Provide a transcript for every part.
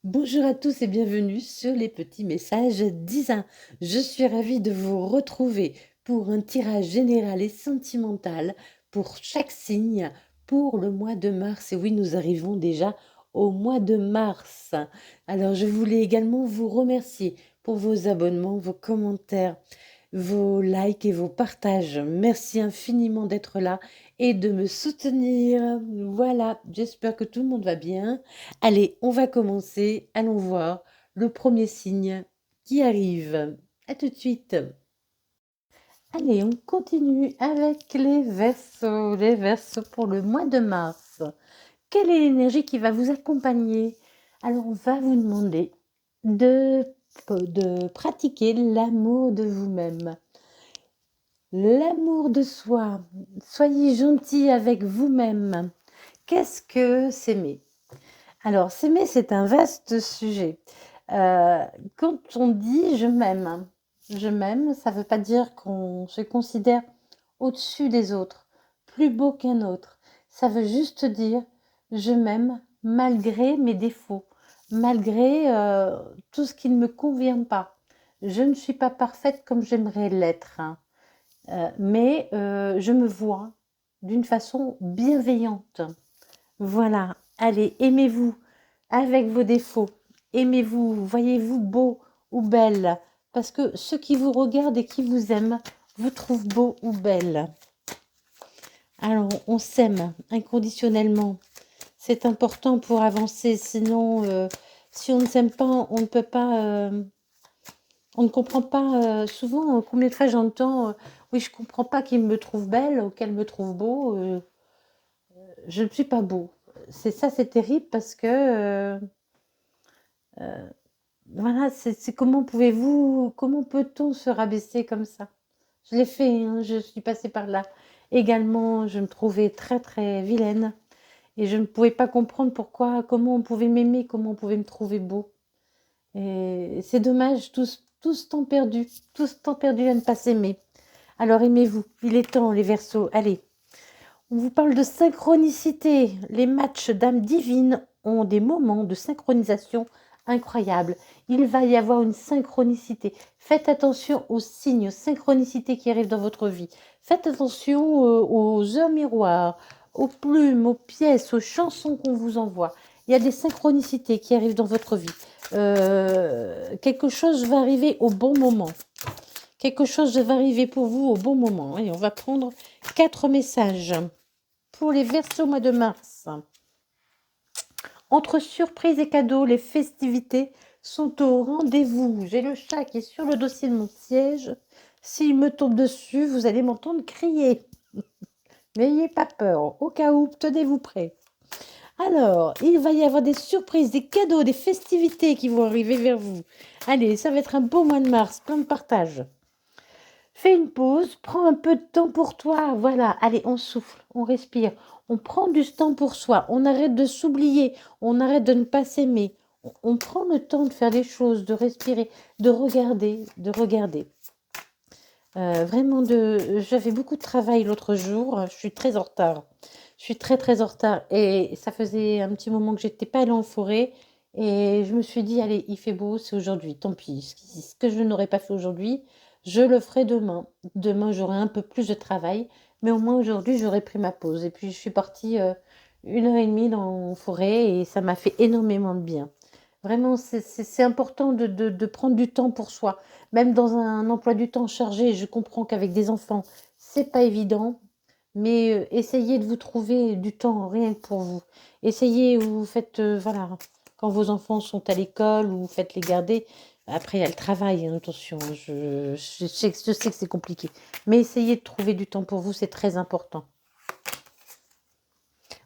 Bonjour à tous et bienvenue sur les petits messages d'Isa. Je suis ravie de vous retrouver pour un tirage général et sentimental pour chaque signe pour le mois de mars. Et oui, nous arrivons déjà au mois de mars. Alors, je voulais également vous remercier pour vos abonnements, vos commentaires, vos likes et vos partages. Merci infiniment d'être là et de me soutenir. Voilà, j'espère que tout le monde va bien. Allez, on va commencer. Allons voir le premier signe qui arrive. À tout de suite. Allez, on continue avec les Verseaux. Les Verseaux pour le mois de mars. Quelle est l'énergie qui va vous accompagner? Alors, on va vous demander de, de pratiquer l'amour de vous-même. L'amour de soi. Soyez gentil avec vous-même. Qu'est-ce que s'aimer? Alors, s'aimer, c'est un vaste sujet. Quand on dit je m'aime, ça ne veut pas dire qu'on se considère au-dessus des autres, plus beau qu'un autre. Ça veut juste dire je m'aime malgré mes défauts, malgré tout ce qui ne me convient pas. Je ne suis pas parfaite comme j'aimerais l'être, hein. Mais je me vois d'une façon bienveillante. Voilà, allez, aimez-vous avec vos défauts. Aimez-vous, voyez-vous beau ou belle, parce que ceux qui vous regardent et qui vous aiment vous trouvent beau ou belle. Alors, on s'aime inconditionnellement. C'est important pour avancer, sinon, si on ne s'aime pas, on ne peut pas, on ne comprend pas. Souvent, combien de fois j'entends, oui, je comprends pas qu'il me trouve belle ou qu'elle me trouve beau. Je ne suis pas beau. C'est terrible parce que voilà, c'est comment peut-on se rabaisser comme ça? Je l'ai fait, hein, je suis passée par là. Également, je me trouvais très très vilaine et je ne pouvais pas comprendre comment on pouvait m'aimer, comment on pouvait me trouver beau. Et c'est dommage, tout ce temps perdu, tout ce temps perdu à ne pas s'aimer. Alors aimez-vous, il est temps les Verseaux, allez. On vous parle de synchronicité. Les matchs d'âmes divines ont des moments de synchronisation incroyables. Il va y avoir une synchronicité. Faites attention aux signes, aux synchronicités qui arrivent dans votre vie. Faites attention aux heures miroirs, aux plumes, aux pièces, aux chansons qu'on vous envoie. Il y a des synchronicités qui arrivent dans votre vie. Quelque chose va arriver au bon moment. Quelque chose va arriver pour vous au bon moment. Et on va prendre 4 messages. Pour les Verseaux au mois de mars, entre surprises et cadeaux, les festivités sont au rendez-vous. J'ai le chat qui est sur le dossier de mon siège. S'il me tombe dessus, vous allez m'entendre crier. N'ayez pas peur, au cas où, tenez-vous prêts. Alors, il va y avoir des surprises, des cadeaux, des festivités qui vont arriver vers vous. Allez, ça va être un beau mois de mars, plein de partage. Fais une pause, prends un peu de temps pour toi. Voilà, allez, on souffle, on respire, on prend du temps pour soi, on arrête de s'oublier, on arrête de ne pas s'aimer. On prend le temps de faire des choses, de respirer, de regarder, de regarder. J'avais beaucoup de travail l'autre jour, je suis très en retard. Je suis très très en retard et ça faisait un petit moment que j'étais pas allée en forêt et je me suis dit, allez, il fait beau, c'est aujourd'hui, tant pis. Ce que je n'aurais pas fait aujourd'hui, je le ferai demain. Demain, j'aurai un peu plus de travail, mais au moins aujourd'hui, j'aurai pris ma pause. Et puis, je suis partie 1 heure et demie dans la forêt et ça m'a fait énormément de bien. Vraiment, c'est important de prendre du temps pour soi. Même dans un emploi du temps chargé, je comprends qu'avec des enfants, c'est pas évident, mais essayez de vous trouver du temps rien que pour vous. Essayez, vous faites, voilà, quand vos enfants sont à l'école, ou vous faites les garder. Après, il y a le travail, hein, attention, je sais que c'est compliqué. Mais essayez de trouver du temps pour vous, c'est très important.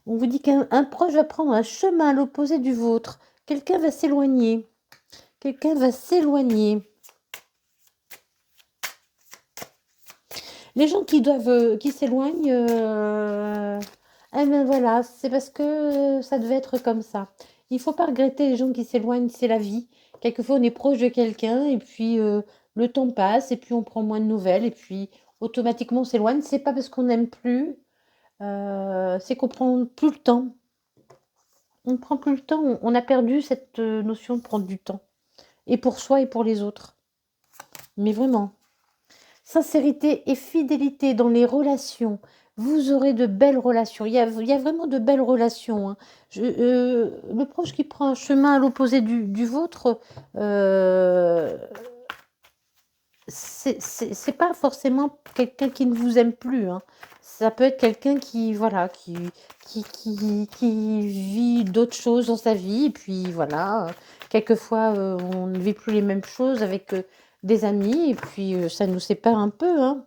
On vous dit qu'un proche va prendre un chemin à l'opposé du vôtre. Quelqu'un va s'éloigner. Quelqu'un va s'éloigner. Les gens qui s'éloignent, eh ben voilà, c'est parce que ça devait être comme ça. Il faut pas regretter les gens qui s'éloignent, c'est la vie. Quelquefois, on est proche de quelqu'un et puis le temps passe et puis on prend moins de nouvelles et puis automatiquement on s'éloigne. C'est pas parce qu'on n'aime plus, c'est qu'on prend plus le temps. On ne prend plus le temps, on a perdu cette notion de prendre du temps. Et pour soi et pour les autres. Mais vraiment. Sincérité et fidélité dans les relations. Vous aurez de belles relations. Il y a vraiment de belles relations, hein. Le proche qui prend un chemin à l'opposé du vôtre, c'est pas forcément quelqu'un qui ne vous aime plus, hein. Ça peut être quelqu'un qui, voilà, qui vit d'autres choses dans sa vie. Et puis voilà, quelquefois, on ne vit plus les mêmes choses avec des amis. Et puis ça nous sépare un peu, hein.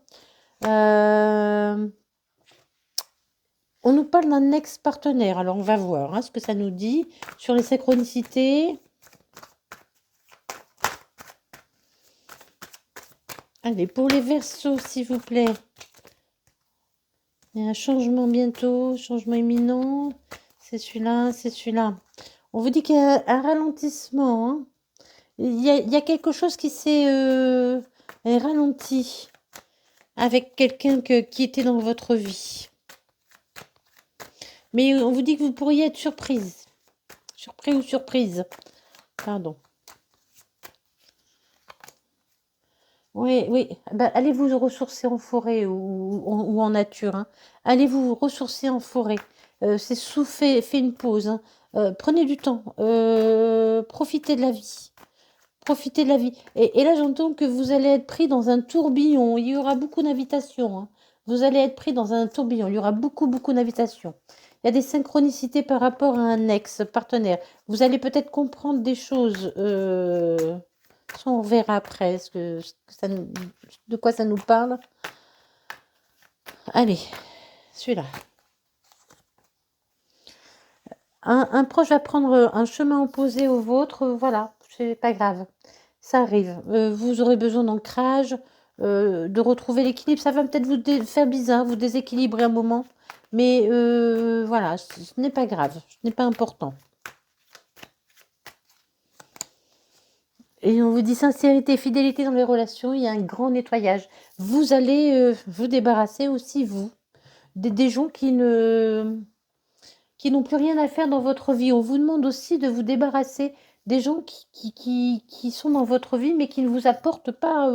On nous parle d'un ex-partenaire. Alors on va voir, hein, ce que ça nous dit sur les synchronicités. Allez, pour les Verseaux, s'il vous plaît. Il y a un changement bientôt, changement imminent. C'est celui-là, c'est celui-là. On vous dit qu'il y a un ralentissement, hein. Il y a quelque chose qui s'est ralenti avec quelqu'un qui était dans votre vie. Mais on vous dit que vous pourriez être surprise. Surpris ou surprise. Pardon. Oui, oui. Bah, allez vous ressourcer en forêt ou en nature, hein. Allez vous ressourcer en forêt. Fait une pause, hein. Prenez du temps. Profitez de la vie. Profitez de la vie. Et là, j'entends que vous allez être pris dans un tourbillon. Il y aura beaucoup d'invitations, hein. Vous allez être pris dans un tourbillon. Il y aura beaucoup, beaucoup d'invitations. Il y a des synchronicités par rapport à un ex-partenaire. Vous allez peut-être comprendre des choses. Ça, on verra après de quoi ça nous parle. Allez, celui-là. Un proche va prendre un chemin opposé au vôtre. Voilà, c'est pas grave. Ça arrive. Vous aurez besoin d'ancrage, de retrouver l'équilibre. Ça va peut-être vous faire bizarre, vous déséquilibrer un moment. Mais voilà, ce n'est pas grave. Ce n'est pas important. Et on vous dit sincérité et fidélité dans les relations. Il y a un grand nettoyage. Vous allez vous débarrasser aussi, vous, des gens qui n'ont plus rien à faire dans votre vie. On vous demande aussi de vous débarrasser des gens qui sont dans votre vie, mais qui ne vous apportent pas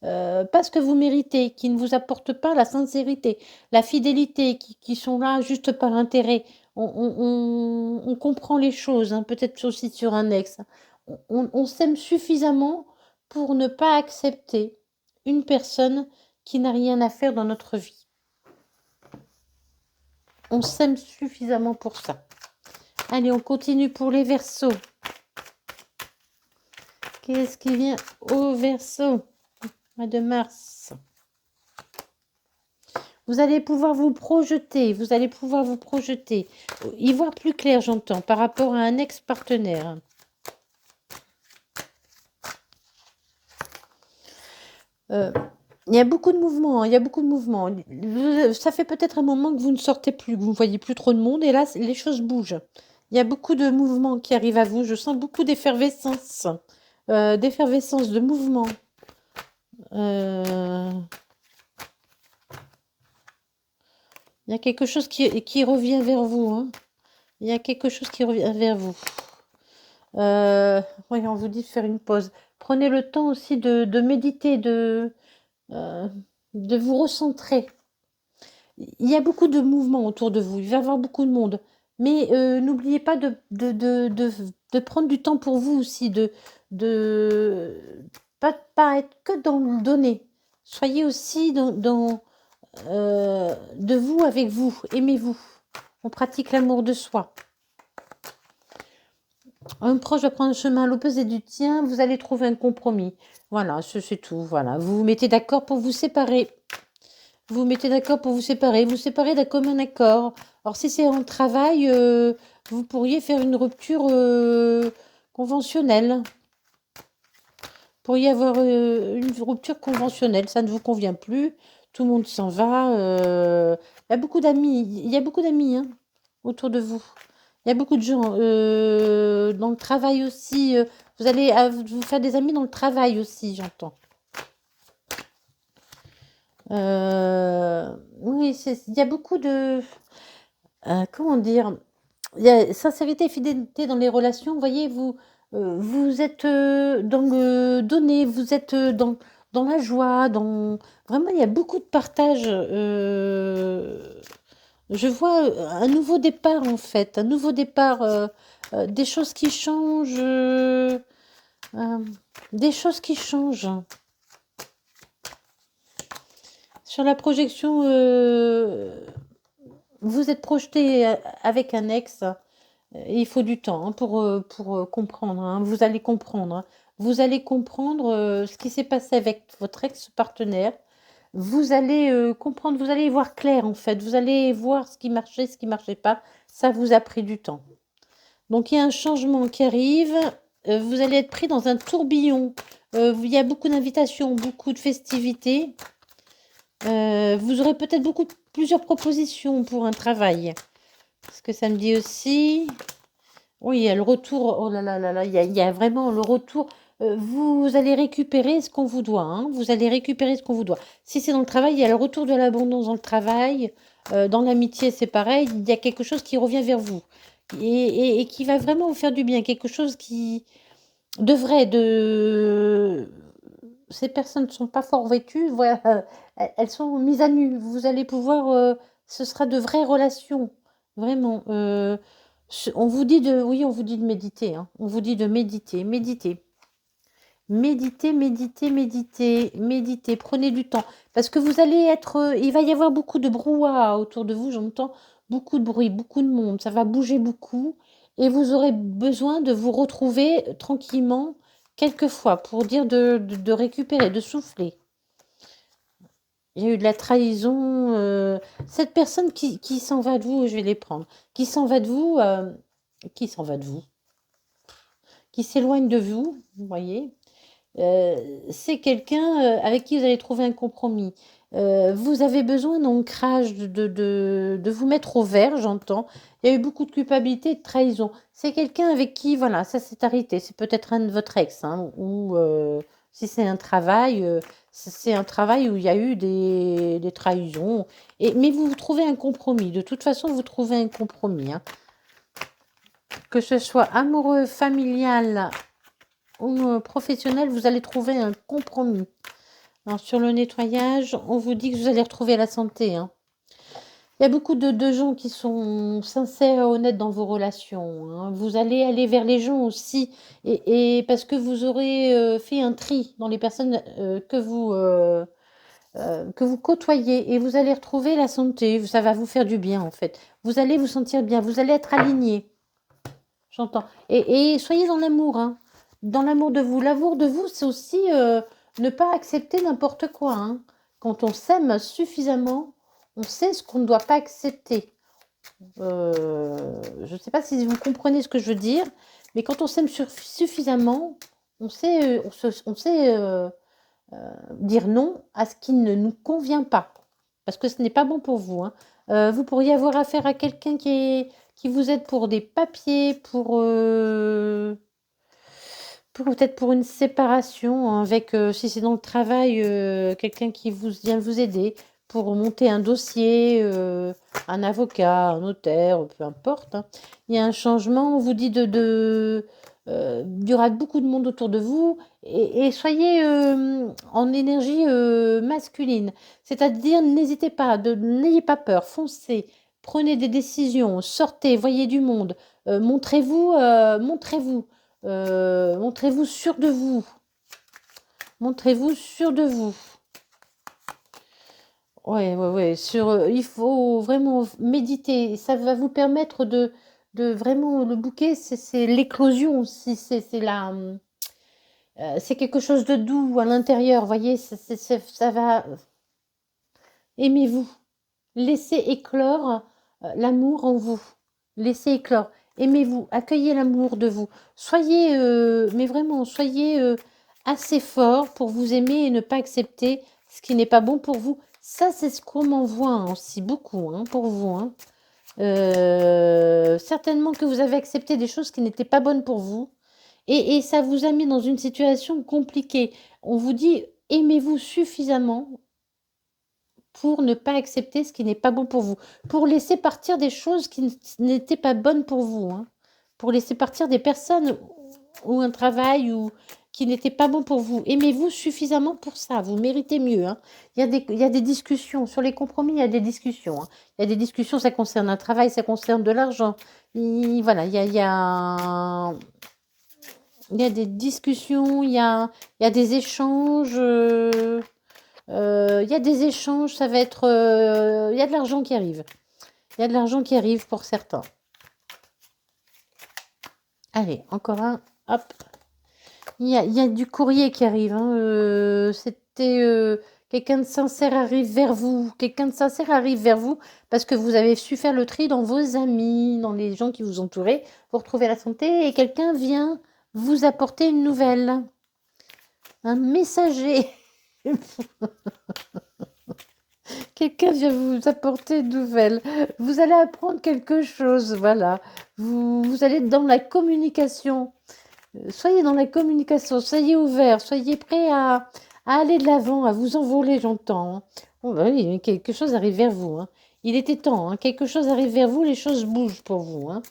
ce que vous méritez, qui ne vous apportent pas la sincérité, la fidélité, qui sont là juste par intérêt. On comprend les choses, hein, peut-être aussi sur un ex. On s'aime suffisamment pour ne pas accepter une personne qui n'a rien à faire dans notre vie. On s'aime suffisamment pour ça. Allez, on continue pour les Verseaux. Qu'est-ce qui vient au Verseau? Mois de mars. Vous allez pouvoir vous projeter. Vous allez pouvoir vous projeter. Y voir plus clair, j'entends, par rapport à un ex-partenaire. Il y a beaucoup de mouvements, hein, il y a beaucoup de mouvements. Ça fait peut-être un moment que vous ne sortez plus, que vous ne voyez plus trop de monde, et là, les choses bougent. Il y a beaucoup de mouvements qui arrivent à vous. Je sens beaucoup d'effervescence, de mouvement. Il y a quelque chose qui revient vers vous, hein. Il y a quelque chose qui revient vers vous. Oui, on vous dit de faire une pause. Prenez le temps aussi de méditer, de vous recentrer. Il y a beaucoup de mouvements autour de vous. Il va y avoir beaucoup de monde. Mais n'oubliez pas de prendre du temps pour vous aussi, de pas être que dans le donner. Soyez aussi de vous avec vous. Aimez-vous. On pratique l'amour de soi. Un proche va prendre un chemin à l'opposé du tien, vous allez trouver un compromis. Voilà, c'est tout. Voilà, vous vous mettez d'accord pour vous séparer. Vous vous mettez d'accord pour vous séparez d'un commun accord. Alors si c'est en travail, vous pourriez faire une rupture conventionnelle. Vous pourriez avoir une rupture conventionnelle, ça ne vous convient plus, tout le monde s'en va. Il y a beaucoup d'amis, hein, autour de vous. Il y a beaucoup de gens dans le travail aussi. Vous allez vous faire des amis dans le travail aussi, j'entends. Oui, il y a beaucoup de... comment dire? Il y a sincérité et fidélité dans les relations. Vous voyez, vous êtes, dans le donner, vous êtes, dans la joie, dans vraiment, il y a beaucoup de partage, je vois, un nouveau départ, en fait, un nouveau départ, des choses qui changent, des choses qui changent. Sur la projection, vous êtes projeté, avec un ex. Il faut du temps, hein, pour, comprendre, hein. Vous allez comprendre, hein. Vous allez comprendre, ce qui s'est passé avec votre ex-partenaire. Vous allez, comprendre, vous allez y voir clair, en fait. Vous allez voir ce qui marchait pas. Ça vous a pris du temps. Donc il y a un changement qui arrive, vous allez être pris dans un tourbillon. Il y a beaucoup d'invitations, beaucoup de festivités. Vous aurez peut-être plusieurs propositions pour un travail. Ce que ça me dit aussi. Oui, il y a le retour, oh là là là là, il y a vraiment le retour. Vous allez récupérer ce qu'on vous doit, hein. Vous allez récupérer ce qu'on vous doit. Si c'est dans le travail, il y a le retour de l'abondance dans le travail. Dans l'amitié, c'est pareil. Il y a quelque chose qui revient vers vous et qui va vraiment vous faire du bien. Quelque chose qui devrait de... Ces personnes ne sont pas fort vêtues, voilà, elles sont mises à nu. Vous allez pouvoir, ce sera de vraies relations, vraiment. On vous dit de, oui, on vous dit de méditer, hein. On vous dit de méditer, méditer, méditer, méditer, méditer, méditer. Prenez du temps parce que vous allez être, il va y avoir beaucoup de brouhaha autour de vous. J'entends beaucoup de bruit, beaucoup de monde. Ça va bouger beaucoup et vous aurez besoin de vous retrouver tranquillement quelquefois pour dire de récupérer, de souffler. Il y a eu de la trahison. Cette personne qui s'en va de vous, je vais les prendre. Qui s'en va de vous, qui s'en va de vous, qui s'éloigne de vous, vous voyez. C'est quelqu'un avec qui vous allez trouver un compromis. Vous avez besoin d'ancrage, de vous mettre au vert, j'entends. Il y a eu beaucoup de culpabilité et de trahison. C'est quelqu'un avec qui, voilà, ça s'est arrêté. C'est peut-être un de votre ex, hein, ou si c'est un travail, c'est un travail où il y a eu des trahisons. Mais vous trouvez un compromis. De toute façon, vous trouvez un compromis, hein. Que ce soit amoureux, familial ou professionnel, vous allez trouver un compromis. Alors, sur le nettoyage, on vous dit que vous allez retrouver la santé, hein. Il y a beaucoup de gens qui sont sincères et honnêtes dans vos relations, hein. Vous allez aller vers les gens aussi, et parce que vous aurez fait un tri dans les personnes que vous côtoyez, et vous allez retrouver la santé. Ça va vous faire du bien, en fait. Vous allez vous sentir bien, vous allez être aligné. J'entends. Et soyez dans l'amour, hein. Dans l'amour de vous. L'amour de vous, c'est aussi ne pas accepter n'importe quoi, hein. Quand on s'aime suffisamment, on sait ce qu'on ne doit pas accepter. Je ne sais pas si vous comprenez ce que je veux dire, mais quand on s'aime suffisamment, on sait, on sait dire non à ce qui ne nous convient pas. Parce que ce n'est pas bon pour vous, hein. Vous pourriez avoir affaire à quelqu'un qui vous aide pour des papiers, peut-être pour une séparation, hein, avec, si c'est dans le travail, quelqu'un qui vient vous aider pour monter un dossier, un avocat, un notaire, peu importe, hein. Il y a un changement, on vous dit il y aura beaucoup de monde autour de vous, et soyez en énergie masculine. C'est-à-dire, n'hésitez pas, n'ayez pas peur, foncez, prenez des décisions, sortez, voyez du monde, montrez-vous, montrez-vous. Montrez-vous sûr de vous. Montrez-vous sûr de vous. Ouais, ouais, ouais. Il faut vraiment méditer. Ça va vous permettre de vraiment le bouquet, c'est l'éclosion aussi. C'est quelque chose de doux à l'intérieur. Vous voyez, ça va. Aimez-vous. Laissez éclore l'amour en vous. Laissez éclore. Aimez-vous. Accueillez l'amour de vous. Soyez, mais vraiment, soyez assez fort pour vous aimer et ne pas accepter ce qui n'est pas bon pour vous. Ça, c'est ce qu'on m'envoie, hein, aussi beaucoup, hein, pour vous, hein. Certainement que vous avez accepté des choses qui n'étaient pas bonnes pour vous. Et ça vous a mis dans une situation compliquée. On vous dit, aimez-vous suffisamment pour ne pas accepter ce qui n'est pas bon pour vous, pour laisser partir des choses qui n'étaient pas bonnes pour vous, hein, pour laisser partir des personnes ou un travail ou qui n'était pas bon pour vous. Aimez-vous suffisamment pour ça, vous méritez mieux, hein. Il y a des discussions, sur les compromis, il y a des discussions, hein. Il y a des discussions, ça concerne un travail, ça concerne de l'argent. Voilà, il y a des discussions, il y a des échanges, il y a des échanges, ça va être, il y a de l'argent qui arrive. Il y a de l'argent qui arrive pour certains. Allez, encore un, hop. Il y a du courrier qui arrive, hein. C'était quelqu'un de sincère arrive vers vous. Quelqu'un de sincère arrive vers vous parce que vous avez su faire le tri dans vos amis, dans les gens qui vous entouraient. Vous retrouvez la santé et quelqu'un vient vous apporter une nouvelle. Un messager. Quelqu'un vient vous apporter une nouvelle. Vous allez apprendre quelque chose, voilà. Vous allez être dans la communication. Soyez dans la communication, soyez ouverts, soyez prêts à aller de l'avant, à vous envoler, j'entends, hein. Oh, bah oui, quelque chose arrive vers vous, hein. Il était temps, hein. Quelque chose arrive vers vous, les choses bougent pour vous, hein.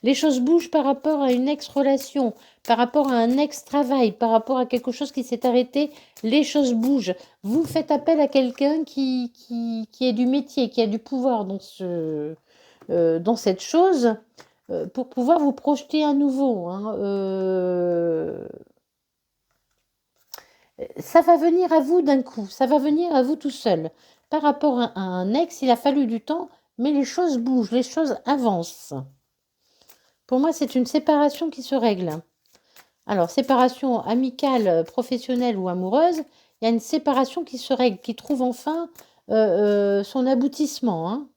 Les choses bougent par rapport à une ex-relation, par rapport à un ex-travail, par rapport à quelque chose qui s'est arrêté, les choses bougent. Vous faites appel à quelqu'un qui est du métier, qui a du pouvoir dans cette chose. Pour pouvoir vous projeter à nouveau, hein. Ça va venir à vous d'un coup, ça va venir à vous tout seul. Par rapport à un ex, il a fallu du temps, mais les choses bougent, les choses avancent. Pour moi, c'est une séparation qui se règle. Alors, séparation amicale, professionnelle ou amoureuse, il y a une séparation qui se règle, qui trouve enfin son aboutissement, hein.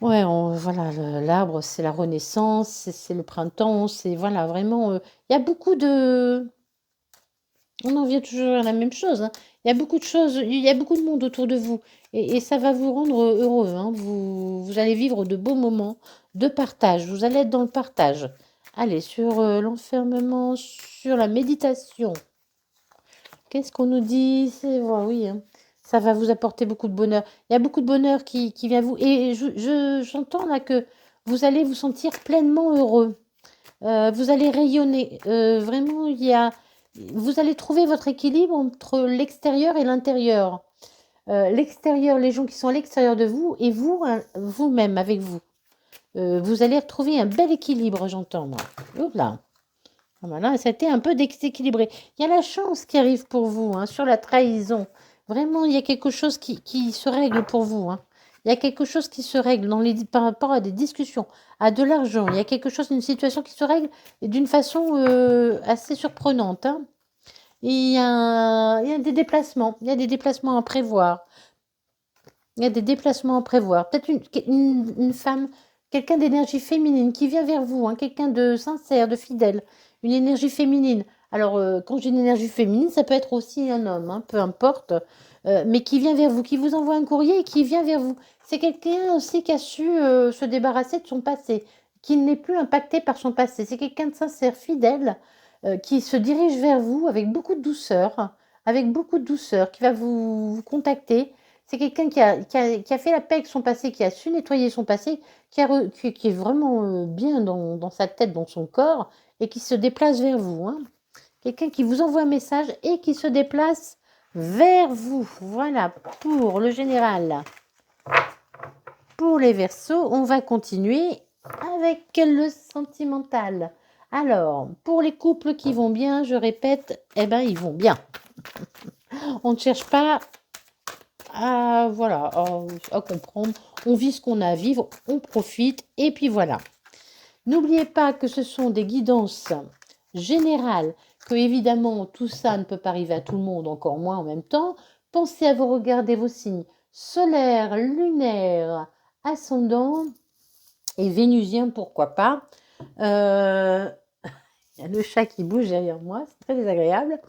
Ouais, voilà, l'arbre, c'est la renaissance, c'est le printemps, c'est voilà, vraiment, il y a beaucoup de... On en vient toujours à la même chose, hein. Il y a beaucoup de choses, il y a beaucoup de monde autour de vous et ça va vous rendre heureux, hein. Vous allez vivre de beaux moments de partage, vous allez être dans le partage. Allez, sur l'enfermement, sur la méditation. Qu'est-ce qu'on nous dit? C'est ouais, oui, hein. Ça va vous apporter beaucoup de bonheur. Il y a beaucoup de bonheur qui vient à vous. Et j'entends là que vous allez vous sentir pleinement heureux. Vous allez rayonner. Vraiment, vous allez trouver votre équilibre entre l'extérieur et l'intérieur. L'extérieur, les gens qui sont à l'extérieur de vous, et vous, vous-même, avec vous. Vous allez retrouver un bel équilibre, j'entends, moi. Oups là. Voilà, ça a été un peu déséquilibré. Il y a la chance qui arrive pour vous, hein, sur la trahison. Vraiment, il y a quelque chose qui se règle pour vous, hein. Il y a quelque chose qui se règle par rapport à des discussions, à de l'argent. Il y a quelque chose, une situation qui se règle d'une façon assez surprenante, hein. Et il y a des déplacements. Il y a des déplacements à prévoir. Il y a des déplacements à prévoir. Peut-être une femme, quelqu'un d'énergie féminine qui vient vers vous, hein, quelqu'un de sincère, de fidèle, une énergie féminine. Alors, quand j'ai une énergie féminine, ça peut être aussi un homme, hein, peu importe, mais qui vient vers vous, qui vous envoie un courrier et qui vient vers vous. C'est quelqu'un aussi qui a su se débarrasser de son passé, qui n'est plus impacté par son passé. C'est quelqu'un de sincère, fidèle, qui se dirige vers vous avec beaucoup de douceur, qui va vous contacter. C'est quelqu'un qui a fait la paix avec son passé, qui a su nettoyer son passé, qui est vraiment bien dans sa tête, dans son corps, et qui se déplace vers vous, hein. Quelqu'un qui vous envoie un message et qui se déplace vers vous. Voilà, pour le général. Pour les Verseaux, on va continuer avec le sentimental. Alors, pour les couples qui vont bien, je répète, eh ben, ils vont bien. On ne cherche pas voilà, à comprendre. On vit ce qu'on a à vivre, on profite, et puis voilà. N'oubliez pas que ce sont des guidances générales, que évidemment tout ça ne peut pas arriver à tout le monde, encore moins en même temps. Pensez à vous regarder vos signes solaires, lunaires, ascendants et vénusiens, pourquoi pas. Il y a le chat qui bouge derrière moi, c'est très désagréable.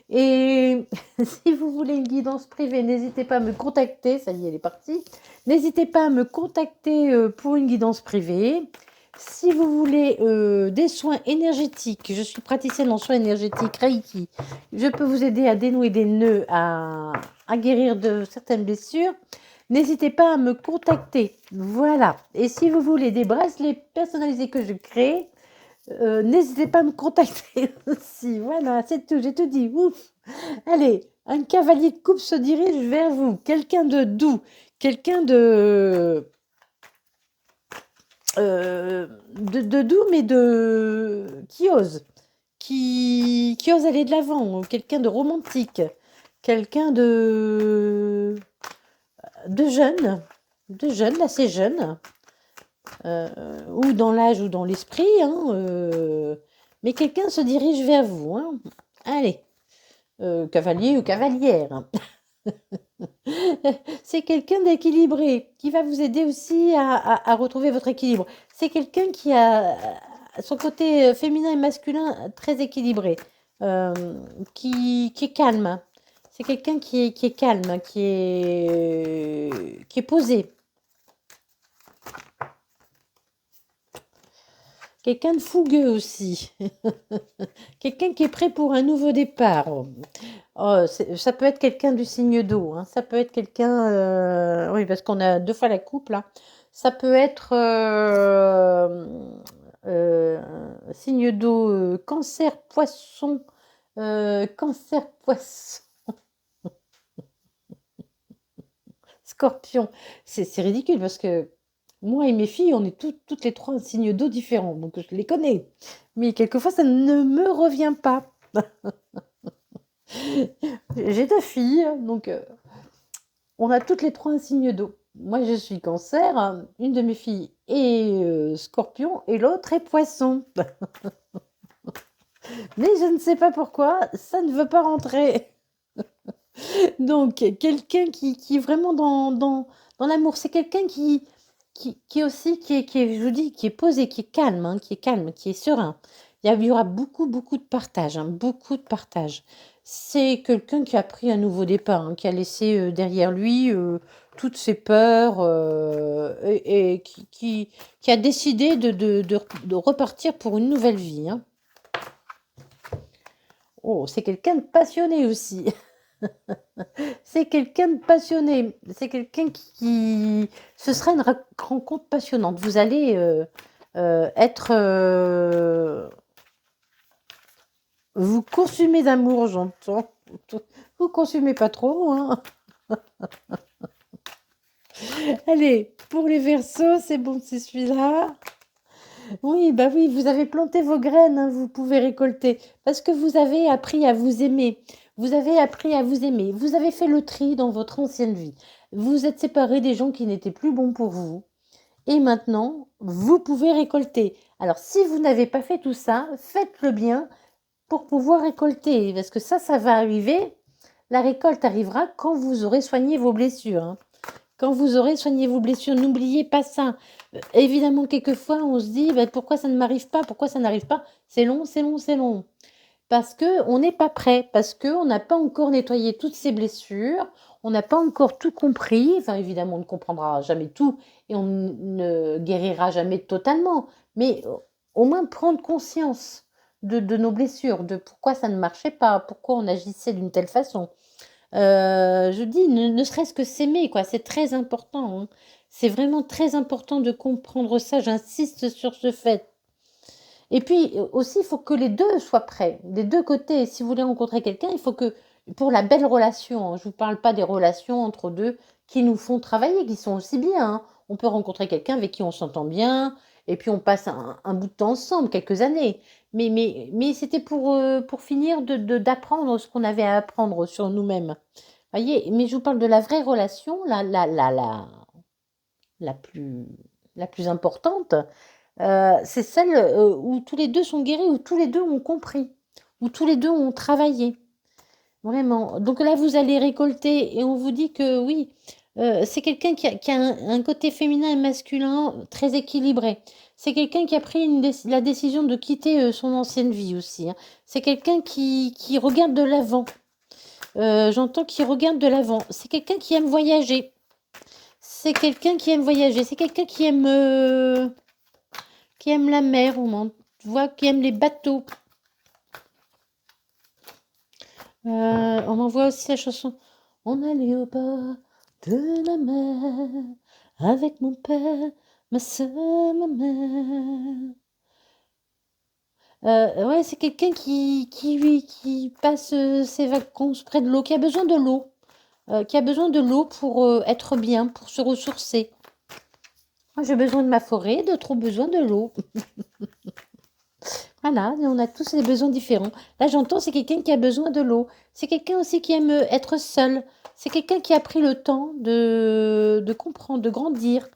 Et si vous voulez une guidance privée, n'hésitez pas à me contacter. Ça y est, elle est partie. N'hésitez pas à me contacter pour une guidance privée. Si vous voulez des soins énergétiques, je suis praticienne en soins énergétiques Reiki. Je peux vous aider à dénouer des nœuds, à à guérir de certaines blessures, n'hésitez pas à me contacter. Voilà. Et si vous voulez des bracelets personnalisés que je crée, n'hésitez pas à me contacter aussi. Voilà, c'est tout, j'ai tout dit. Ouf. Allez, un cavalier de coupe se dirige vers vous. Quelqu'un de doux, quelqu'un de doux, mais qui ose. Qui ose aller de l'avant, quelqu'un de romantique, quelqu'un de jeune, assez jeune, ou dans l'âge ou dans l'esprit, hein, mais quelqu'un se dirige vers vous. Hein. Allez, cavalier ou cavalière. Hein. C'est quelqu'un d'équilibré qui va vous aider aussi à retrouver votre équilibre. C'est quelqu'un qui a son côté féminin et masculin très équilibré, qui est calme. C'est quelqu'un qui est calme, qui est posé. Quelqu'un de fougueux aussi. Quelqu'un qui est prêt pour un nouveau départ. Oh, ça peut être quelqu'un du signe d'eau. Hein. Ça peut être quelqu'un... oui, parce qu'on a 2 fois la coupe, là. Ça peut être signe d'eau, cancer, poisson. Cancer, poisson. Scorpion. C'est ridicule parce que moi et mes filles, on est toutes les 3 un signe d'eau différents. Donc, je les connais. Mais quelquefois, ça ne me revient pas. J'ai 2 filles, donc on a toutes les 3 un signe d'eau. Moi, je suis cancer, hein, une de mes filles est scorpion et l'autre est poisson. Mais je ne sais pas pourquoi, ça ne veut pas rentrer. Donc, quelqu'un qui est vraiment dans l'amour, c'est quelqu'un qui aussi, je vous dis, qui est posé, qui est calme, hein, qui est serein. Il y aura beaucoup de partage, hein, beaucoup de partage. C'est quelqu'un qui a pris un nouveau départ, hein, qui a laissé derrière lui toutes ses peurs et qui a décidé de repartir pour une nouvelle vie. Hein. Oh, c'est quelqu'un de passionné aussi. C'est quelqu'un de passionné. C'est quelqu'un qui... Ce sera une rencontre passionnante. Vous allez être... Vous consumez d'amour, j'entends. Vous consumez pas trop, hein. Allez, pour les Verseaux, c'est bon, c'est celui-là. Oui, bah oui, vous avez planté vos graines, hein, vous pouvez récolter. Parce que vous avez appris à vous aimer. Vous avez appris à vous aimer. Vous avez fait le tri dans votre ancienne vie. Vous êtes séparé des gens qui n'étaient plus bons pour vous. Et maintenant, vous pouvez récolter. Alors, si vous n'avez pas fait tout ça, faites-le bien pour pouvoir récolter. Parce que ça va arriver. La récolte arrivera quand vous aurez soigné vos blessures. Hein. Quand vous aurez soigné vos blessures, n'oubliez pas ça. Évidemment, quelquefois, on se dit pourquoi ça ne m'arrive pas, pourquoi ça n'arrive pas. C'est long, c'est long, c'est long. Parce qu'on n'est pas prêt, parce qu'on n'a pas encore nettoyé toutes ces blessures, on n'a pas encore tout compris. Enfin, évidemment, on ne comprendra jamais tout et on ne guérira jamais totalement. Mais au moins prendre conscience de nos blessures, de pourquoi ça ne marchait pas, pourquoi on agissait d'une telle façon. Je dis, ne serait-ce que s'aimer, quoi. C'est très important. Hein. C'est vraiment très important de comprendre ça. J'insiste sur ce fait. Et puis aussi, il faut que les deux soient prêts, des deux côtés. Si vous voulez rencontrer quelqu'un, il faut que, pour la belle relation, je ne vous parle pas des relations entre deux qui nous font travailler, qui sont aussi bien. Hein. On peut rencontrer quelqu'un avec qui on s'entend bien, et puis on passe un bout de temps ensemble, quelques années. Mais c'était pour finir d'apprendre ce qu'on avait à apprendre sur nous-mêmes. Voyez, mais je vous parle de la vraie relation, la plus, la plus importante. C'est celle où tous les deux sont guéris, où tous les deux ont compris, où tous les deux ont travaillé. Vraiment. Donc là, vous allez récolter et on vous dit que oui, c'est quelqu'un qui a un côté féminin et masculin très équilibré. C'est quelqu'un qui a pris la décision de quitter son ancienne vie aussi. Hein. C'est quelqu'un qui regarde de l'avant. J'entends qu'il regarde de l'avant. C'est quelqu'un qui aime voyager. C'est quelqu'un qui aime voyager. C'est quelqu'un qui aime la mer, on voit qui aime les bateaux. On en voit aussi la chanson. On allait au bord de la mer avec mon père, ma soeur, ma mère. Ouais, c'est quelqu'un qui passe ses vacances près de l'eau, qui a besoin de l'eau, qui a besoin de l'eau pour être bien, pour se ressourcer. Moi, j'ai besoin de ma forêt, d'autres ont besoin de l'eau. Voilà, on a tous des besoins différents. Là, j'entends, c'est quelqu'un qui a besoin de l'eau. C'est quelqu'un aussi qui aime être seul. C'est quelqu'un qui a pris le temps de comprendre, de grandir,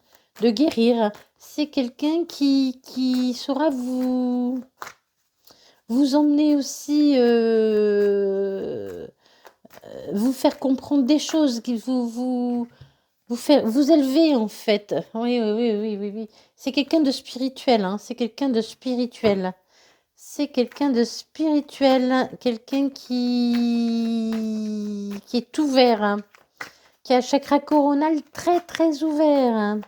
de guérir. C'est quelqu'un qui saura vous emmener aussi, vous faire comprendre des choses, qui vous faire vous élever en fait. Oui, oui, oui, oui, oui, oui. C'est quelqu'un de spirituel, hein. C'est quelqu'un de spirituel. C'est quelqu'un de spirituel, quelqu'un qui est ouvert, hein, qui a un chakra coronal très très ouvert, hein.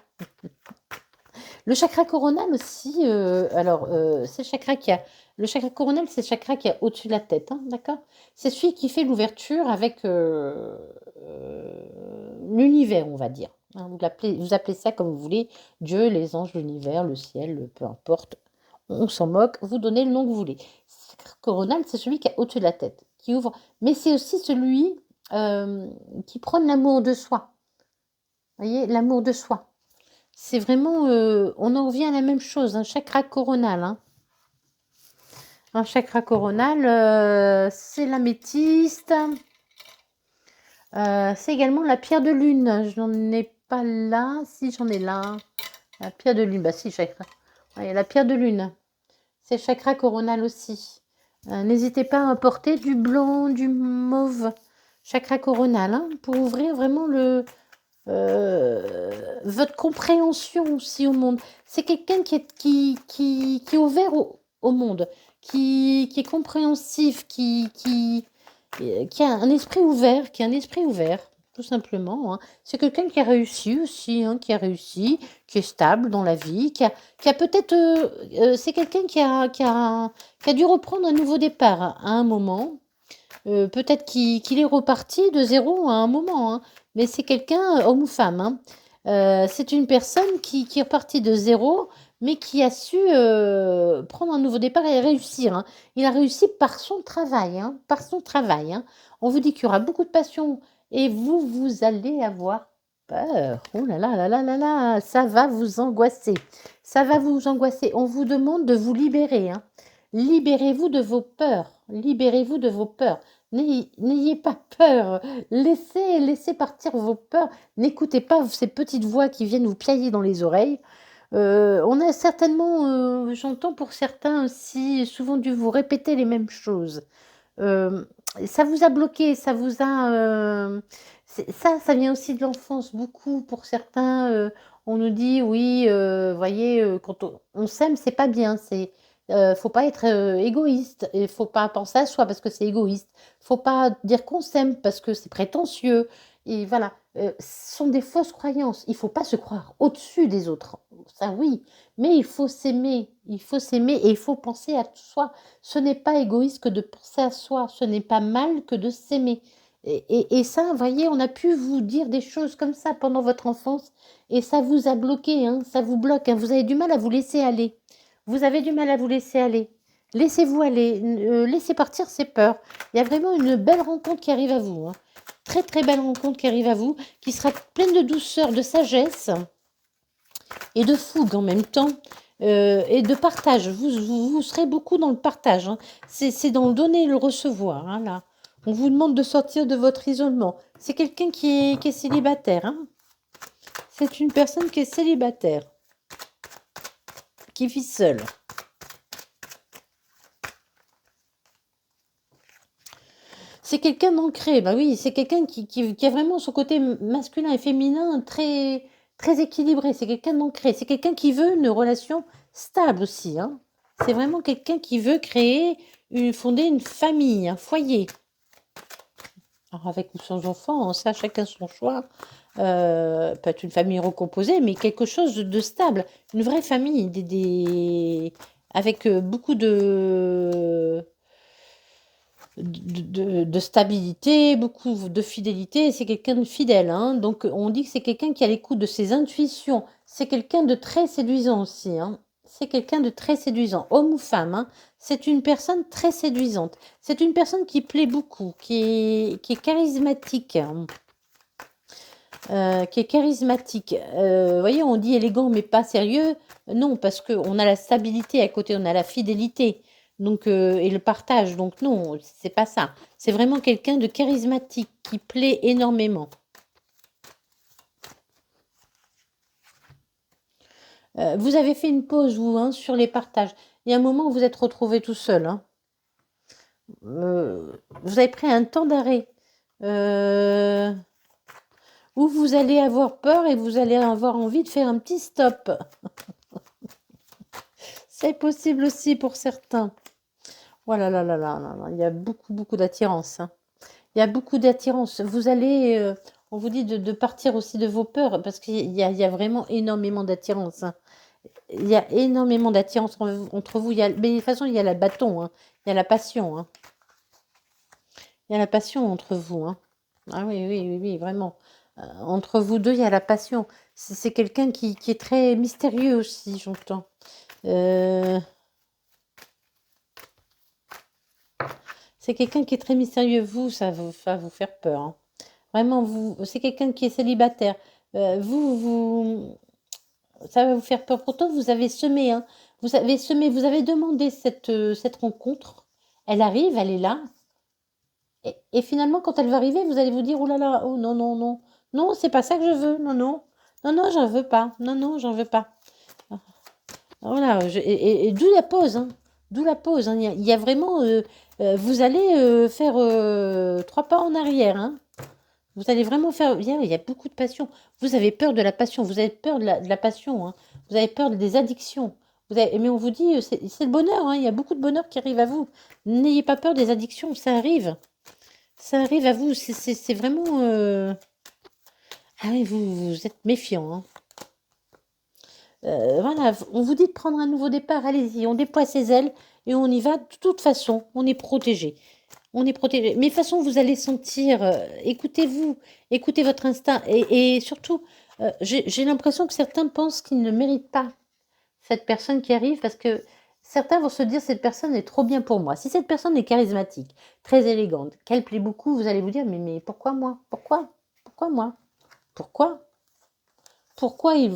Le chakra coronal aussi, c'est le chakra qui a le chakra coronal, c'est le chakra qui est au-dessus de la tête, hein, d'accord? C'est celui qui fait l'ouverture avec, l'univers, on va dire, hein. Vous appelez ça comme vous voulez, Dieu, les anges, l'univers, le ciel, peu importe. On s'en moque, vous donnez le nom que vous voulez. Le chakra coronal, c'est celui qui est au-dessus de la tête, qui ouvre, mais c'est aussi celui, qui prône l'amour de soi. Vous voyez? L'amour de soi. C'est vraiment, on en revient à la même chose, un chakra coronal, hein. Un chakra coronal, c'est l'améthyste. C'est également la pierre de lune. Je n'en ai pas là. Si, j'en ai là. La pierre de lune. Bah si, chakra. Ouais, la pierre de lune. C'est chakra coronal aussi. N'hésitez pas à apporter du blanc, du mauve. Chakra coronal, hein, pour ouvrir vraiment votre compréhension aussi au monde. C'est quelqu'un qui est ouvert au monde, qui est compréhensif, qui a un esprit ouvert, tout simplement, hein. C'est quelqu'un qui a réussi aussi, hein, qui est stable dans la vie, qui a peut-être, c'est quelqu'un qui a dû reprendre un nouveau départ à un moment. Peut-être qu'il est reparti de zéro à un moment, hein, mais c'est quelqu'un, homme ou femme, hein. C'est une personne qui est repartie de zéro, mais qui a su prendre un nouveau départ et réussir, hein. Il a réussi par son travail, hein, par son travail, hein. On vous dit qu'il y aura beaucoup de passion et vous allez avoir peur. Oh là là là là là là, ça va vous angoisser. Ça va vous angoisser. On vous demande de vous libérer, hein. Libérez-vous de vos peurs. Libérez-vous de vos peurs. N'ayez pas peur. Laissez partir vos peurs. N'écoutez pas ces petites voix qui viennent vous piailler dans les oreilles. On a certainement, j'entends pour certains aussi, souvent dû vous répéter les mêmes choses. Euh, Ça vous a bloqué, ça vous a... ça vient aussi de l'enfance, beaucoup pour certains. On nous dit, oui, voyez, quand on s'aime, c'est pas bien. Faut pas être égoïste. Il faut pas penser à soi parce que c'est égoïste. Faut pas dire qu'on s'aime parce que c'est prétentieux. Et voilà, ce sont des fausses croyances. Il faut pas se croire au-dessus des autres. Ça, oui. Mais il faut s'aimer. Il faut s'aimer et il faut penser à soi. Ce n'est pas égoïste que de penser à soi, ce n'est pas mal que de s'aimer. Et ça, vous voyez, on a pu vous dire des choses comme ça pendant votre enfance et ça vous a bloqué, hein, ça vous bloque, hein, vous avez du mal à vous laisser aller. Vous avez du mal à vous laisser aller. Laissez-vous aller, laissez partir ces peurs. Il y a vraiment une belle rencontre qui arrive à vous, hein. Très très belle rencontre qui arrive à vous, qui sera pleine de douceur, de sagesse et de fougue en même temps, et de partage. Vous serez beaucoup dans le partage, hein. C'est dans le donner et le recevoir, hein, là. On vous demande de sortir de votre isolement. C'est quelqu'un qui est célibataire, hein. C'est une personne qui est célibataire, qui vit seule. C'est quelqu'un d'ancré, bah oui, c'est quelqu'un qui a vraiment son côté masculin et féminin très, très équilibré. C'est quelqu'un d'ancré. C'est quelqu'un qui veut une relation stable aussi, hein. C'est vraiment quelqu'un qui veut fonder une famille, un foyer. Alors avec ou sans enfants, ça, chacun son choix. Peut être une famille recomposée, mais quelque chose de stable. Une vraie famille, avec beaucoup de stabilité, beaucoup de fidélité. C'est quelqu'un de fidèle, hein. Donc, on dit que c'est quelqu'un qui a l'écoute de ses intuitions. C'est quelqu'un de très séduisant aussi, hein. C'est quelqu'un de très séduisant, homme ou femme, hein. C'est une personne très séduisante. C'est une personne qui plaît beaucoup, qui est charismatique, hein. Qui est charismatique. Vous voyez, on dit élégant mais pas sérieux. Non, parce qu'on a la stabilité à côté, on a la fidélité donc, et le partage. Donc non, c'est pas ça. C'est vraiment quelqu'un de charismatique qui plaît énormément. Vous avez fait une pause, vous, hein, sur les partages. Il y a un moment où vous êtes retrouvé tout seul, hein. Vous avez pris un temps d'arrêt. Où vous allez avoir peur et vous allez avoir envie de faire un petit stop. C'est possible aussi pour certains. Voilà, là, là, là, là, là, il y a beaucoup, beaucoup d'attirance, hein. Il y a beaucoup d'attirance. Vous allez, on vous dit de partir aussi de vos peurs parce qu'il y a vraiment énormément d'attirance, hein. Il y a énormément d'attirance entre vous. Mais de toute façon, il y a le bâton, hein. Il y a la passion, hein. Il y a la passion entre vous, hein. Ah oui, oui, oui, oui, vraiment. Entre vous deux, il y a la passion. C'est quelqu'un qui est très mystérieux aussi, j'entends. C'est quelqu'un qui est très mystérieux. Vous, ça va vous faire peur, hein. Vraiment, c'est quelqu'un qui est célibataire. Ça va vous faire peur. Pourtant, vous avez semé, hein. Vous avez semé, vous avez demandé cette rencontre. Elle arrive, elle est là. Et finalement, quand elle va arriver, vous allez vous dire, oh là là, oh non, non, non. Non, c'est pas ça que je veux. Non, non. Non, non, j'en veux pas. Non, non, j'en veux pas. Voilà, et d'où la pause, hein. D'où la pause, hein. Il y a vraiment, vous allez faire 3 pas en arrière, hein. Vous allez vraiment faire, il y a beaucoup de passion. Vous avez peur de la passion, vous avez peur de la passion, hein. Vous avez peur des addictions. Mais on vous dit, c'est le bonheur, hein. Il y a beaucoup de bonheur qui arrive à vous. N'ayez pas peur des addictions, ça arrive. Ça arrive à vous, c'est vraiment... Ah oui, vous êtes méfiant, hein. Voilà, on vous dit de prendre un nouveau départ, allez-y, on déploie ses ailes et on y va. De toute façon, on est protégé. On est protégé. Mais de toute façon, vous allez sentir, écoutez-vous, écoutez votre instinct. Et surtout, j'ai l'impression que certains pensent qu'ils ne méritent pas cette personne qui arrive parce que certains vont se dire, cette personne est trop bien pour moi. Si cette personne est charismatique, très élégante, qu'elle plaît beaucoup, vous allez vous dire, mais pourquoi moi? Pourquoi? Pourquoi moi? Pourquoi? Pourquoi il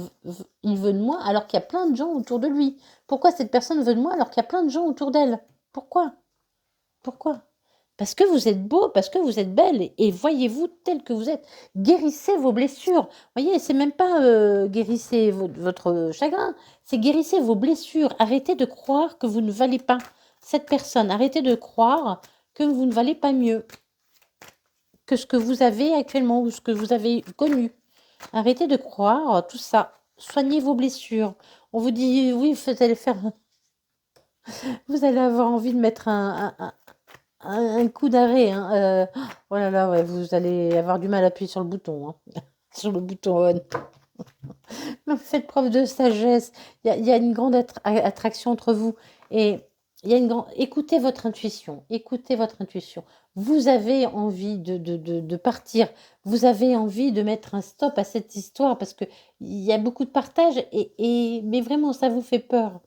veut de moi alors qu'il y a plein de gens autour de lui? Pourquoi cette personne veut de moi alors qu'il y a plein de gens autour d'elle? Pourquoi? Pourquoi? Parce que vous êtes beau, parce que vous êtes belle et voyez-vous tel que vous êtes. Guérissez vos blessures. Voyez, c'est même pas guérissez votre chagrin, c'est guérissez vos blessures. Arrêtez de croire que vous ne valez pas cette personne. Arrêtez de croire que vous ne valez pas mieux que ce que vous avez actuellement ou ce que vous avez connu. Arrêtez de croire tout ça. Soignez vos blessures. On vous dit, oui, vous allez faire... Vous allez avoir envie de mettre un coup d'arrêt, hein. Oh là là, ouais, vous allez avoir du mal à appuyer sur le bouton, hein. Sur le bouton on. Mais faites preuve de sagesse. Il y a une grande attraction entre vous. Et il y a une grande... Écoutez votre intuition. Écoutez votre intuition. Vous avez envie de partir. Vous avez envie de mettre un stop à cette histoire parce qu'il y a beaucoup de partage. Mais vraiment, ça vous fait peur.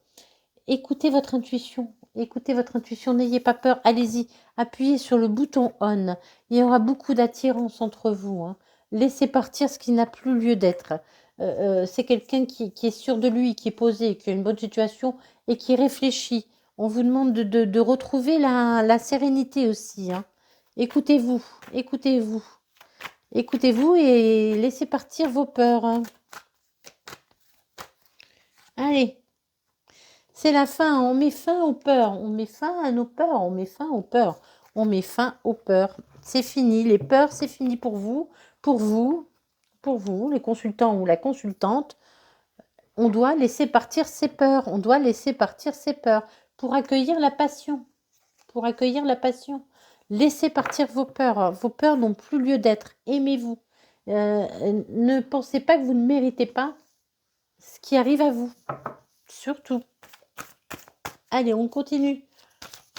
Écoutez votre intuition. Écoutez votre intuition. N'ayez pas peur. Allez-y. Appuyez sur le bouton on. Il y aura beaucoup d'attirance entre vous, hein. Laissez partir ce qui n'a plus lieu d'être. C'est quelqu'un qui est sûr de lui, qui est posé, qui a une bonne situation et qui réfléchit. On vous demande de retrouver la sérénité aussi, hein. Écoutez-vous, écoutez-vous, écoutez-vous et laissez partir vos peurs, hein. Allez, c'est la fin. On met fin aux peurs. On met fin à nos peurs. On met fin aux peurs. On met fin aux peurs. C'est fini. Les peurs, c'est fini pour vous. Pour vous. Pour vous, les consultants ou la consultante. On doit laisser partir ses peurs. On doit laisser partir ses peurs pour accueillir la passion. Pour accueillir la passion. Laissez partir vos peurs. Vos peurs n'ont plus lieu d'être. Aimez-vous. Ne pensez pas que vous ne méritez pas ce qui arrive à vous. Surtout. Allez, on continue.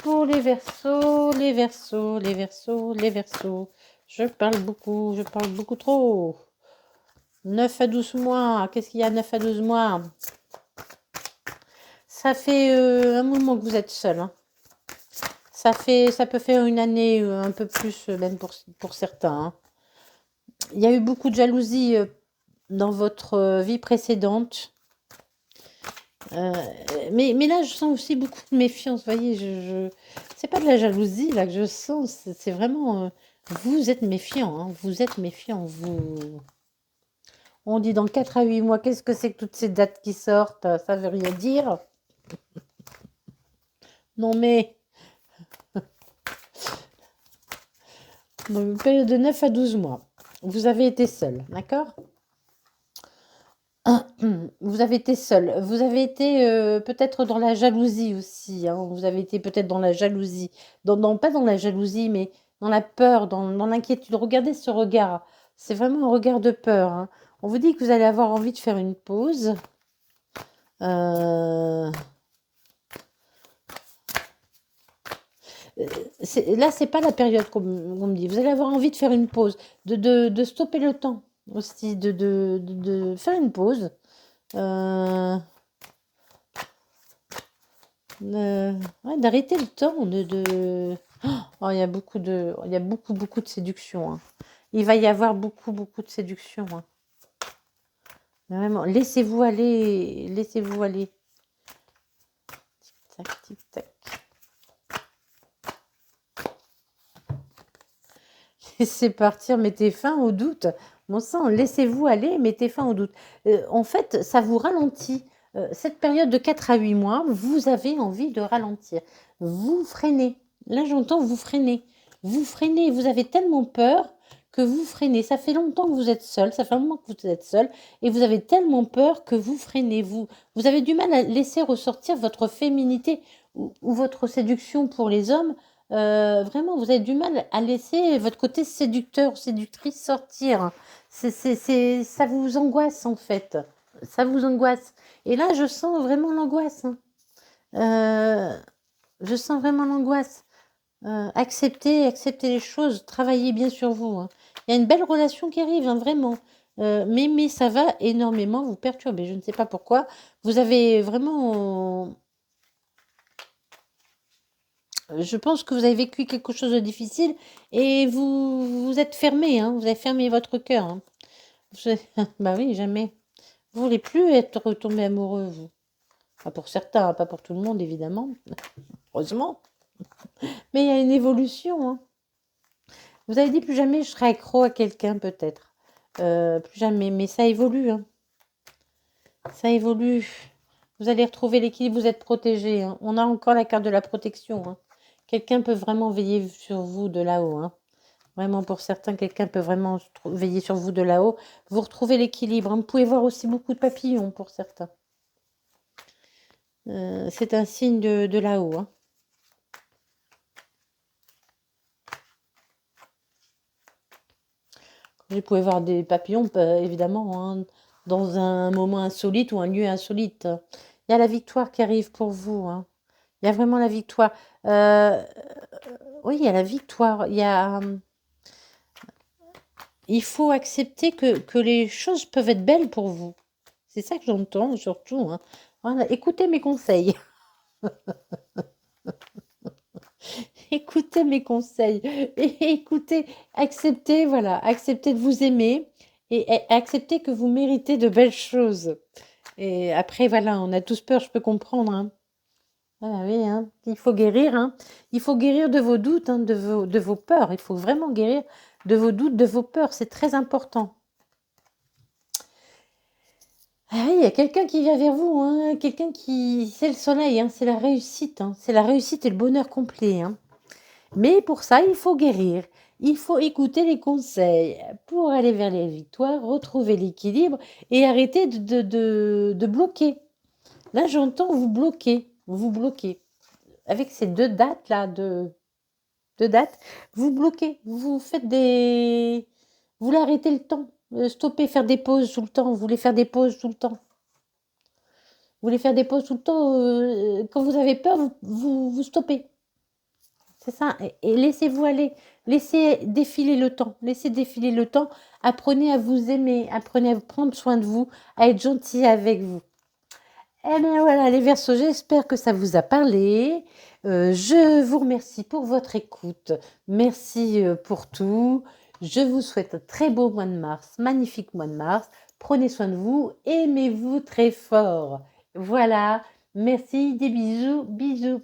Pour les Verseaux, les Verseaux, les Verseaux, les Verseaux. Je parle beaucoup trop. 9 à 12 mois, qu'est-ce qu'il y a 9 à 12 mois? Ça fait un moment que vous êtes seul, hein. Ça peut faire une année, un peu plus, même pour certains, hein. Il y a eu beaucoup de jalousie dans votre vie précédente. Mais là, je sens aussi beaucoup de méfiance. Vous voyez, c'est pas de la jalousie là que je sens, c'est vraiment. Vous êtes méfiant, hein, vous êtes méfiant. On dit dans 4 à 8 mois, qu'est-ce que c'est que toutes ces dates qui sortent? Ça veut rien dire. Non, mais. Dans une période de 9 à 12 mois, vous avez été seul, d'accord? Vous avez été seul. Vous avez été peut-être dans la jalousie aussi, hein. Vous avez été peut-être dans la jalousie. Pas dans la jalousie, mais dans la peur, dans l'inquiétude. Regardez ce regard. C'est vraiment un regard de peur, hein. On vous dit que vous allez avoir envie de faire une pause. Euh, Là, c'est pas la période qu'on me dit. Vous allez avoir envie de faire une pause, de stopper le temps aussi, de faire une pause. Ouais, d'arrêter le temps, Oh, il y a beaucoup de séduction, hein. Il va y avoir beaucoup de séduction, hein. Vraiment, laissez-vous aller, laissez-vous aller. Tic tac, tic tac. Laissez partir, mettez fin au doute. Bon sang, laissez-vous aller, mettez fin au doute. En fait, ça vous ralentit. Cette période de 4 à 8 mois, vous avez envie de ralentir. Vous freinez. Là, j'entends vous freinez. Vous freinez. Vous avez tellement peur que vous freinez. Ça fait longtemps que vous êtes seul. Ça fait un moment que vous êtes seul. Et vous avez tellement peur que vous freinez. Vous avez du mal à laisser ressortir votre féminité ou votre séduction pour les hommes. Vraiment, vous avez du mal à laisser votre côté séducteur, séductrice sortir. Ça vous angoisse en fait. Ça vous angoisse. Et là, je sens vraiment l'angoisse, hein. Euh, je sens vraiment l'angoisse. Acceptez les choses, travaillez bien sur vous, hein. Il y a une belle relation qui arrive, hein, vraiment. Mais ça va énormément vous perturber. Je ne sais pas pourquoi. Vous avez vraiment. Je pense que vous avez vécu quelque chose de difficile et vous êtes fermé, hein, vous avez fermé votre cœur, hein. Bah oui, jamais. Vous voulez plus être retombé amoureux, vous. Pas pour certains, pas pour tout le monde, évidemment. Heureusement. Mais il y a une évolution, hein. Vous avez dit plus jamais je serai accro à quelqu'un, peut-être. Plus jamais. Mais ça évolue, hein. Ça évolue. Vous allez retrouver l'équilibre, vous êtes protégé, hein. On a encore la carte de la protection, hein. Quelqu'un peut vraiment veiller sur vous de là-haut, hein. Vraiment, pour certains, quelqu'un peut vraiment veiller sur vous de là-haut. Vous retrouvez l'équilibre, hein. Vous pouvez voir aussi beaucoup de papillons pour certains. C'est un signe de là-haut, hein. Vous pouvez voir des papillons, évidemment, hein, dans un moment insolite ou un lieu insolite. Il y a la victoire qui arrive pour vous, hein. Il y a vraiment la victoire. Oui, il y a la victoire. Il faut accepter que les choses peuvent être belles pour vous. C'est ça que j'entends surtout, hein. Voilà, écoutez mes conseils. Écoutez mes conseils. Et écoutez, acceptez, voilà, acceptez de vous aimer et acceptez que vous méritez de belles choses. Et après, voilà, on a tous peur, je peux comprendre, hein. Ah oui, hein, il faut guérir, hein. Il faut guérir de vos doutes, hein, de vos peurs. Il faut vraiment guérir de vos doutes, de vos peurs. C'est très important. Ah oui, il y a quelqu'un qui vient vers vous, hein. Quelqu'un qui... C'est le soleil, hein. C'est la réussite, hein. C'est la réussite et le bonheur complet, hein. Mais pour ça, il faut guérir. Il faut écouter les conseils pour aller vers les victoires, retrouver l'équilibre et arrêter de bloquer. Là, j'entends vous bloquer. Vous bloquez. Avec ces deux dates-là, deux dates, vous bloquez. Vous faites des... Vous voulez arrêter le temps. Stopper, faire des pauses tout le temps. Vous voulez faire des pauses tout le temps. Vous voulez faire des pauses tout le temps. Quand vous avez peur, vous stoppez. c'est ça et laissez-vous aller, laissez défiler le temps, laissez défiler le temps. Apprenez à vous aimer, apprenez à prendre soin de vous, à être gentil avec vous. Eh bien voilà les Verseaux, j'espère que ça vous a parlé. Je vous remercie pour votre écoute. Merci, pour tout. Je vous souhaite un très beau mois de mars, magnifique mois de mars. Prenez soin de vous, aimez-vous très fort. Voilà, merci, des bisous, bisous.